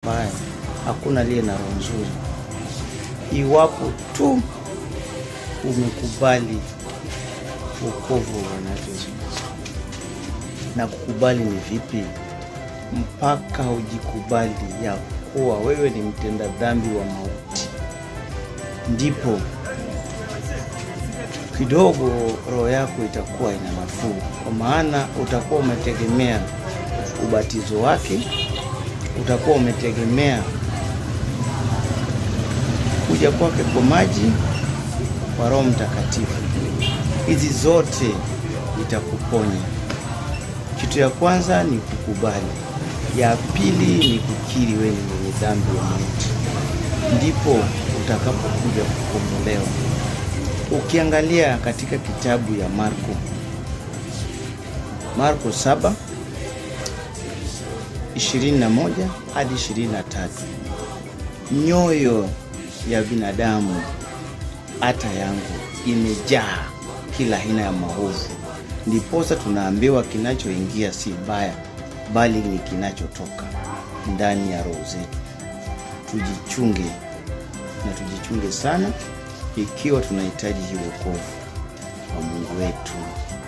mbaya, hakuna aliye na roho nzuri. Iwapo tu umekubali wokovu wa Bwana Yesu. Na kukubali ni vipi? Mpaka ujikubali ya kuwa wewe ni mtenda dhambi wa mauti, ndipo kidogo roho yako itakuwa ina nafuu, kwa maana utakuwa umetegemea ubatizo wake, utakuwa umetegemea kuja kwake kwa maji kwa Roho Mtakatifu. Hizi zote itakuponya. Kitu ya kwanza ni kukubali, ya pili ni kukiri wewe ni mwenye dhambi wa mauti, ndipo utakapokuja kukombolewa. Ukiangalia katika kitabu ya Marko 7:21 hadi 23, nyoyo ya binadamu hata yangu imejaa kila aina ya maovu, ndiposa tunaambiwa kinachoingia si baya, bali ni kinachotoka ndani ya roho zetu. Tujichunge na tujichunge sana, ikiwa tunahitaji wokovu wa Mungu wetu.